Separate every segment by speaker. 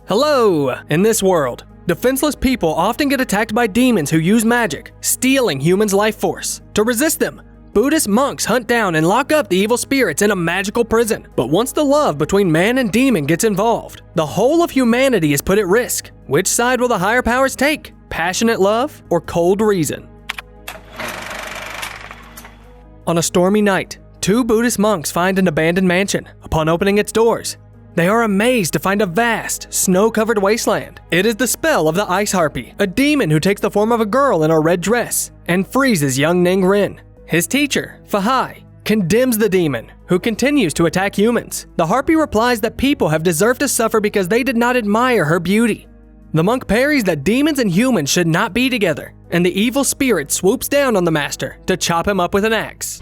Speaker 1: Hello! In this world, defenseless people often get attacked by demons who use magic, stealing humans' life force. To resist them, Buddhist monks hunt down and lock up the evil spirits in a magical prison. But once the love between man and demon gets involved, the whole of humanity is put at risk. Which side will the higher powers take? Passionate love or cold reason? On a stormy night, 2 Buddhist monks find an abandoned mansion. Upon opening its doors, they are amazed to find a vast, snow-covered wasteland. It is the spell of the Ice Harpy, a demon who takes the form of a girl in a red dress and freezes young Ning Rin. His teacher, Fahai, condemns the demon, who continues to attack humans. The Harpy replies that people have deserved to suffer because they did not admire her beauty. The monk parries that demons and humans should not be together, and the evil spirit swoops down on the master to chop him up with an axe.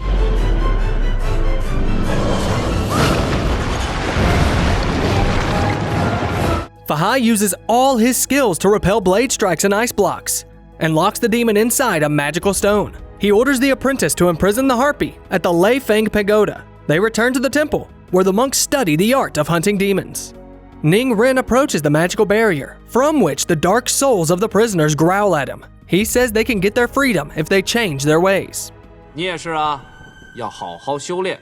Speaker 1: Fahai uses all his skills to repel blade strikes and ice blocks, and locks the demon inside a magical stone. He orders the apprentice to imprison the Harpy at the Lei Feng pagoda. They return to the temple, where the monks study the art of hunting demons. Ning Rin approaches the magical barrier, from which the dark souls of the prisoners growl at him. He says they can get their freedom if they change their ways.
Speaker 2: 你也是啊，要好好修炼。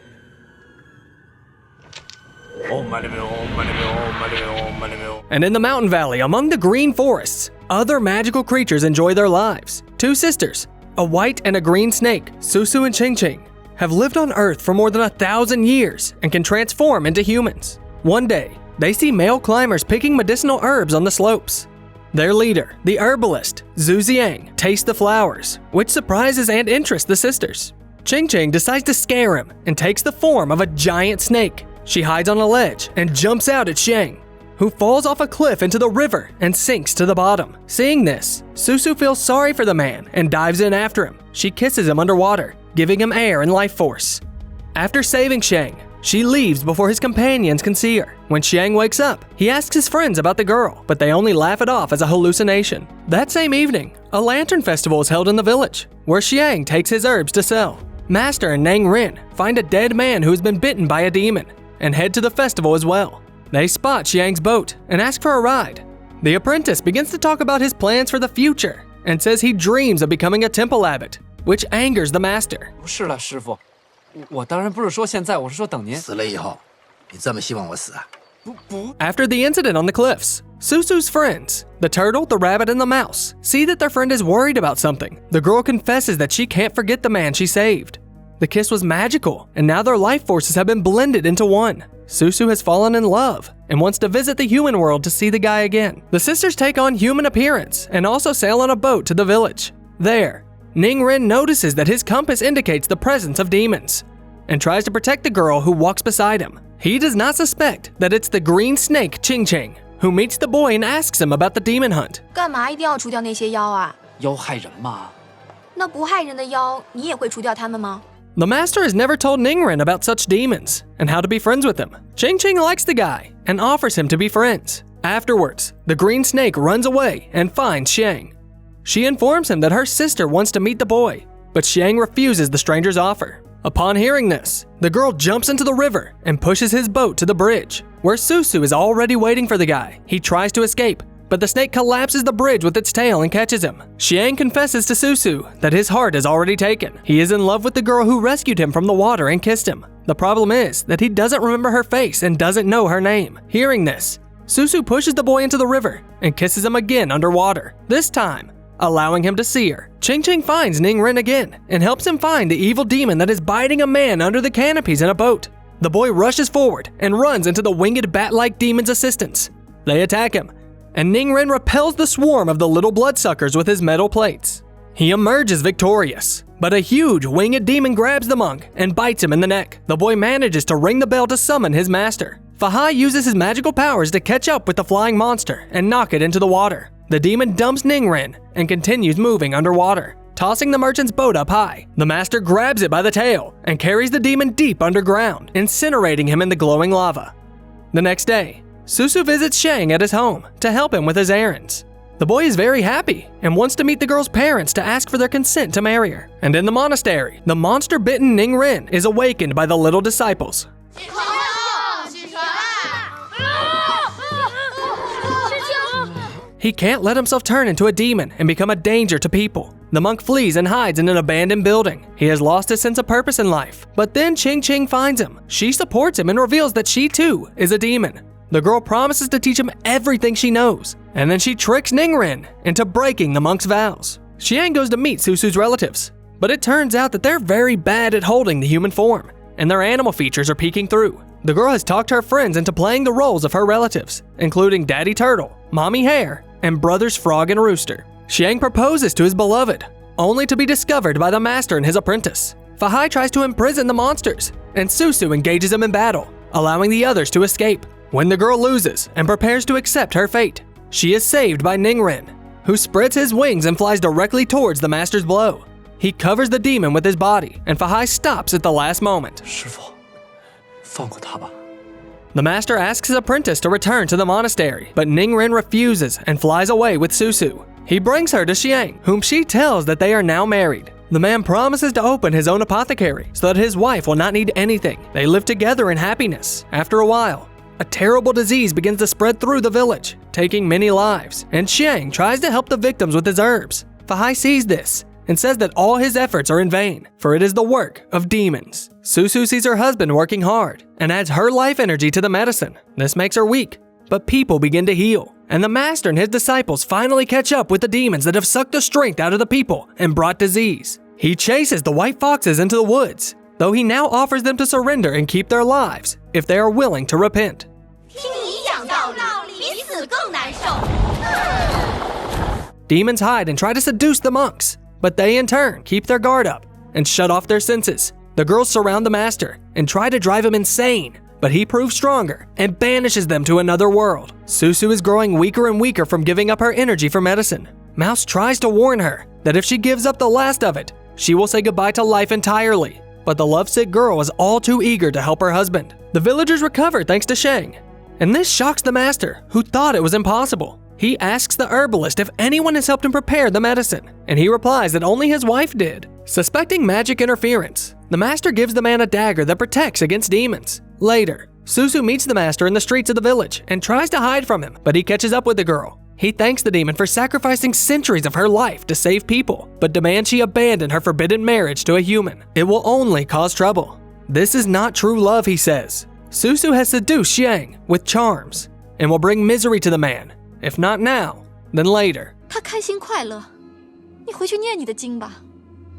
Speaker 1: And in the mountain valley, among the green forests, other magical creatures enjoy their lives. 2 sisters, a white and a green snake, Susu and Qingqing, have lived on Earth for more than 1,000 years and can transform into humans. One day, they see male climbers picking medicinal herbs on the slopes. Their leader, the herbalist, Zhu Xiang, tastes the flowers, which surprises and interests the sisters. Qingqing decides to scare him and takes the form of a giant snake. She hides on a ledge and jumps out at Xiang, who falls off a cliff into the river and sinks to the bottom. Seeing this, Susu feels sorry for the man and dives in after him. She kisses him underwater, giving him air and life force. After saving Xiang, she leaves before his companions can see her. When Xiang wakes up, he asks his friends about the girl, but they only laugh it off as a hallucination. That same evening, a lantern festival is held in the village, where Xiang takes his herbs to sell. Master and Ning Rin find a dead man who has been bitten by a demon, and head to the festival as well. They spot Xiang's boat and ask for a ride. The apprentice begins to talk about his plans for the future and says he dreams of becoming a temple abbot, which angers the master.
Speaker 2: 不是了，师傅，我当然不是说现在，我是说等您。
Speaker 3: 死了以后，你这么希望我死啊？
Speaker 1: After the incident on the cliffs, Susu's friends, the turtle, the rabbit, and the mouse, see that their friend is worried about something. The girl confesses that she can't forget the man she saved. The kiss was magical, and now their life forces have been blended into one. Susu has fallen in love and wants to visit the human world to see the guy again. The sisters take on human appearance and also sail on a boat to the village. There, Ning Rin notices that his compass indicates the presence of demons and tries to protect the girl who walks beside him. He does not suspect that it's the green snake Qingqing, who meets the boy and asks him about the demon hunt.
Speaker 4: 干嘛一定要除掉那些妖啊？
Speaker 2: 妖害人嘛。
Speaker 4: 那不害人的妖，你也会除掉他们吗？
Speaker 1: The master has never told Ning Rin about such demons and how to be friends with them. Qingqing likes the guy and offers him to be friends. Afterwards, the green snake runs away and finds Xiang. She informs him that her sister wants to meet the boy, but Xiang refuses the stranger's offer. Upon hearing this, the girl jumps into the river and pushes his boat to the bridge, where Susu is already waiting for the guy. He tries to escape, but the snake collapses the bridge with its tail and catches him. Xiang confesses to Susu that his heart is already taken. He is in love with the girl who rescued him from the water and kissed him. The problem is that he doesn't remember her face and doesn't know her name. Hearing this, Susu pushes the boy into the river and kisses him again underwater, this time allowing him to see her. Qingqing finds Ning Rin again and helps him find the evil demon that is biting a man under the canopies in a boat. The boy rushes forward and runs into the winged bat-like demon's assistants. They attack him, and Ning Rin repels the swarm of the little bloodsuckers with his metal plates. He emerges victorious, but a huge winged demon grabs the monk and bites him in the neck. The boy manages to ring the bell to summon his master. Fahai uses his magical powers to catch up with the flying monster and knock it into the water. The demon dumps Ning Rin and continues moving underwater, tossing the merchant's boat up high. The master grabs it by the tail and carries the demon deep underground, incinerating him in the glowing lava. The next day, Susu visits Xiang at his home to help him with his errands. The boy is very happy and wants to meet the girl's parents to ask for their consent to marry her. And in the monastery, the monster-bitten Ning Rin is awakened by the little disciples. He can't let himself turn into a demon and become a danger to people. The monk flees and hides in an abandoned building. He has lost his sense of purpose in life. But then Ching finds him. She supports him and reveals that she too is a demon. The girl promises to teach him everything she knows, and then she tricks Ningren into breaking the monk's vows. Xiang goes to meet Susu's relatives, but it turns out that they're very bad at holding the human form, and their animal features are peeking through. The girl has talked her friends into playing the roles of her relatives, including Daddy Turtle, Mommy Hare, and brothers Frog and Rooster. Xiang proposes to his beloved, only to be discovered by the master and his apprentice. Fahai tries to imprison the monsters, and Susu engages him in battle, allowing the others to escape. When the girl loses and prepares to accept her fate, she is saved by Ningren, who spreads his wings and flies directly towards the master's blow. He covers the demon with his body, and Fahai stops at the last moment.
Speaker 2: 师傅，放过他吧。
Speaker 1: The master asks his apprentice to return to the monastery, but Ningren refuses and flies away with Susu. He brings her to Xiang, whom she tells that they are now married. The man promises to open his own apothecary so that his wife will not need anything. They live together in happiness. After a while, a terrible disease begins to spread through the village, taking many lives, and Xiang tries to help the victims with his herbs. Fahai sees this and says that all his efforts are in vain, for it is the work of demons. Susu sees her husband working hard and adds her life energy to the medicine. This makes her weak, but people begin to heal, and the master and his disciples finally catch up with the demons that have sucked the strength out of the people and brought disease. He chases the white foxes into the woods, though he now offers them to surrender and keep their lives if they are willing to repent.
Speaker 5: 听你讲道理，比死更难受。
Speaker 1: Demons hide and try to seduce the monks, but they in turn keep their guard up and shut off their senses. The girls surround the master and try to drive him insane, but he proves stronger and banishes them to another world. Susu is growing weaker and weaker from giving up her energy for medicine. Mouse tries to warn her that if she gives up the last of it, she will say goodbye to life entirely. But the lovesick girl is all too eager to help her husband. The villagers recover thanks to Xiang, and this shocks the master, who thought it was impossible. He asks the herbalist if anyone has helped him prepare the medicine, and he replies that only his wife did. Suspecting magic interference, the master gives the man a dagger that protects against demons. Later, Susu meets the master in the streets of the village and tries to hide from him, but he catches up with the girl. He thanks the demon for sacrificing centuries of her life to save people, but demands she abandon her forbidden marriage to a human. It will only cause trouble. This is not true love, he says. Susu has seduced Xiang with charms and will bring misery to the man, if not now, then later.
Speaker 4: 他开心快乐，你回去念你的经吧。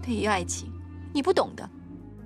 Speaker 4: 对于爱情，你不懂的。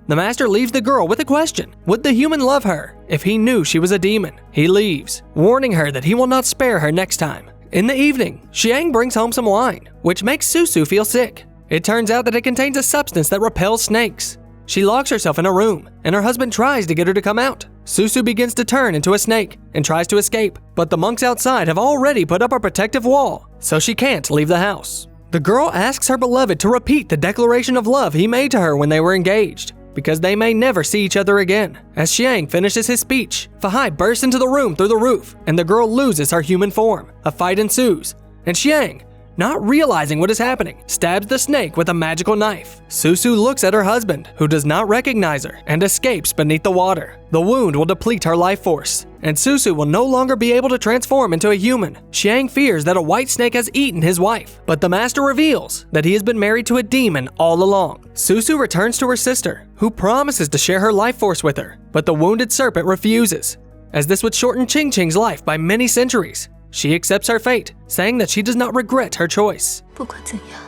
Speaker 1: The master leaves the girl with a question. Would the human love her if he knew she was a demon? He leaves, warning her that he will not spare her next time. In the evening, Xiang brings home some wine, which makes Susu feel sick. It turns out that it contains a substance that repels snakes. She locks herself in a room, and her husband tries to get her to come out. Susu begins to turn into a snake and tries to escape, but the monks outside have already put up a protective wall, so she can't leave the house. The girl asks her beloved to repeat the declaration of love he made to her when they were engaged, because they may never see each other again. As Xiang finishes his speech, Fahai bursts into the room through the roof, and the girl loses her human form. A fight ensues, and Xiang, not realizing what is happening, stabs the snake with a magical knife. Susu looks at her husband, who does not recognize her, and escapes beneath the water. The wound will deplete her life force, and Susu will no longer be able to transform into a human. Xiang fears that a white snake has eaten his wife, but the master reveals that he has been married to a demon all along. Susu returns to her sister, who promises to share her life force with her, but the wounded serpent refuses, as this would shorten Ching's life by many centuries. She accepts her fate, saying that she does not regret her choice.
Speaker 4: 不管怎样，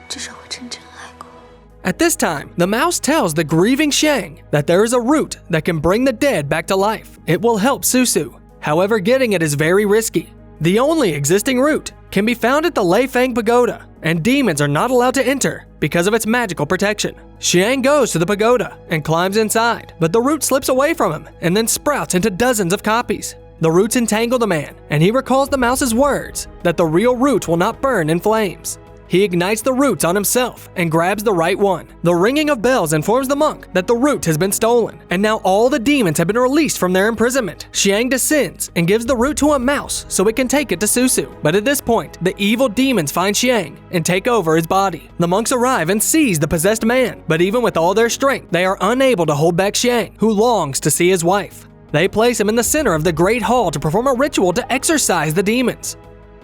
Speaker 4: 至少我真正爱过。
Speaker 1: At this time, the mouse tells the grieving Xiang that there is a root that can bring the dead back to life. It will help Susu. However, getting it is very risky. The only existing root can be found at the Lei Fang Pagoda, and demons are not allowed to enter because of its magical protection. Xiang goes to the pagoda and climbs inside, but the root slips away from him and then sprouts into dozens of copies. The roots entangle the man, and he recalls the mouse's words that the real root will not burn in flames. He ignites the roots on himself and grabs the right one. The ringing of bells informs the monk that the root has been stolen, and now all the demons have been released from their imprisonment. Xiang descends and gives the root to a mouse so it can take it to Susu. But at this point, the evil demons find Xiang and take over his body. The monks arrive and seize the possessed man, but even with all their strength, they are unable to hold back Xiang, who longs to see his wife. They place him in the center of the Great Hall to perform a ritual to exorcise the demons.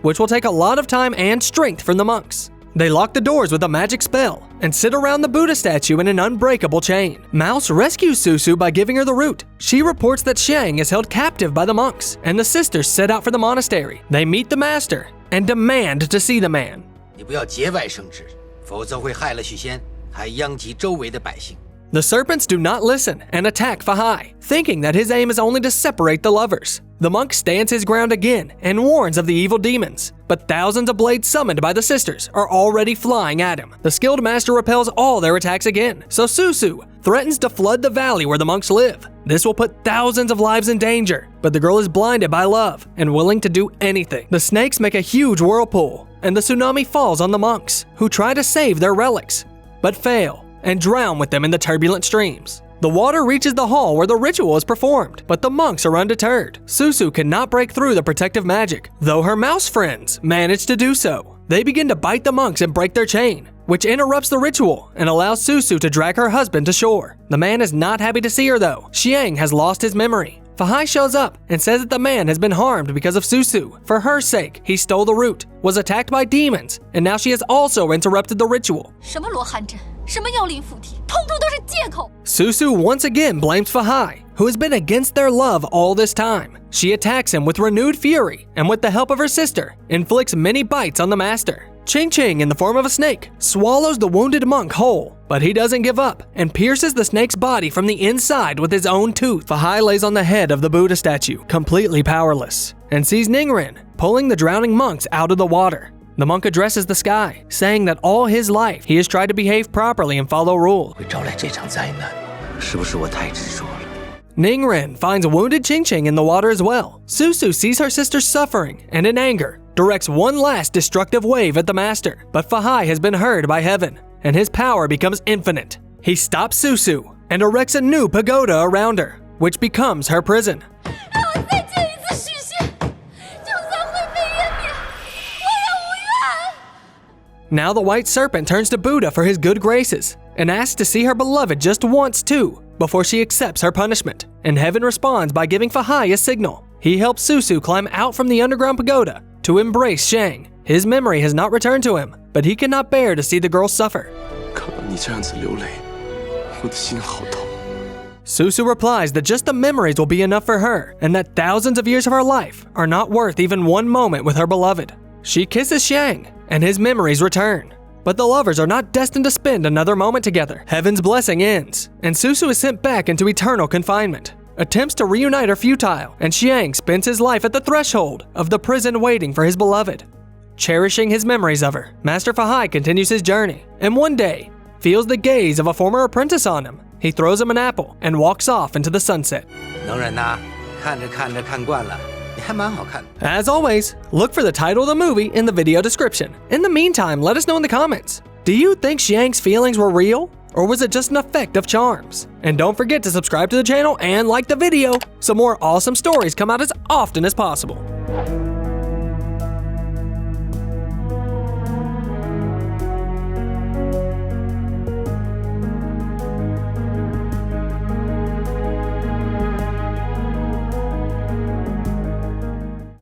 Speaker 1: which will take a lot of time and strength from the monks. They lock the doors with a magic spell and sit around the Buddha statue in an unbreakable chain. Mouse rescues Susu by giving her the root. She reports that Xiang is held captive by the monks, and the sisters set out for the monastery. They meet the master and demand to see the man.
Speaker 3: 你不要节外生枝，否则会害了许仙，还殃及周围的百姓。
Speaker 1: The serpents do not listen and attack Fahai, thinking that his aim is only to separate the lovers. The monk stands his ground again and warns of the evil demons, but thousands of blades summoned by the sisters are already flying at him. The skilled master repels all their attacks again, so Susu threatens to flood the valley where the monks live. This will put thousands of lives in danger, but the girl is blinded by love and willing to do anything. The snakes make a huge whirlpool, and the tsunami falls on the monks, who try to save their relics, but fail and drown with them in the turbulent streams. The water reaches the hall where the ritual is performed, but the monks are undeterred. Susu cannot break through the protective magic, though her mouse friends manage to do so. They begin to bite the monks and break their chain, which interrupts the ritual and allows Susu to drag her husband to shore. The man is not happy to see her though. Xiang has lost his memory. Fahai shows up and says that the man has been harmed because of Susu. For her sake, he stole the root, was attacked by demons, and now she has also interrupted the ritual.
Speaker 4: 什么罗汉阵，什么妖灵附体，通通都是借口。
Speaker 1: Susu once again blames Fahai, who has been against their love all this time. She attacks him with renewed fury, and with the help of her sister, inflicts many bites on the master. Ching Ching, in the form of a snake, swallows the wounded monk whole, but he doesn't give up and pierces the snake's body from the inside with his own tooth. Fahai lays on the head of the Buddha statue, completely powerless, and sees Ningren pulling the drowning monks out of the water. The monk addresses the sky, saying that all his life he has tried to behave properly and follow rules.
Speaker 3: 会招来这场灾难，是不是我太执着了？
Speaker 1: Ningren finds wounded Ching Ching in the water as well. Susu sees her sister suffering and in anger directs one last destructive wave at the master. But Fahai has been heard by heaven, and his power becomes infinite. He stops Susu and erects a new pagoda around her, which becomes her prison.
Speaker 4: 让我再见一次许仙，就算灰飞烟灭，我也无怨。
Speaker 1: Now the white serpent turns to Buddha for his good graces and asks to see her beloved just once too, before she accepts her punishment. And heaven responds by giving Fahai a signal. He helps Susu climb out from the underground pagoda to embrace Xiang. His memory has not returned to him, but he cannot bear to see the girl suffer.
Speaker 6: 看到你这样子流泪，我的心好痛。
Speaker 1: Susu replies that just the memories will be enough for her, and that thousands of years of her life are not worth even one moment with her beloved. She kisses Xiang, and his memories return. But the lovers are not destined to spend another moment together. Heaven's blessing ends, and Susu is sent back into eternal confinement. Attempts to reunite are futile, and Xiang spends his life at the threshold of the prison waiting for his beloved. Cherishing his memories of her, Master Fahai continues his journey, and one day feels the gaze of a former apprentice on him. He throws him an apple and walks off into the sunset.
Speaker 3: 能人呐，看着看着看惯了，你还蛮好看的。
Speaker 1: As always, look for the title of the movie in the video description. In the meantime, let us know in the comments. Do you think Xiang's feelings were real? Or was it just an effect of charms? And don't forget to subscribe to the channel and like the video so more awesome stories come out as often as possible.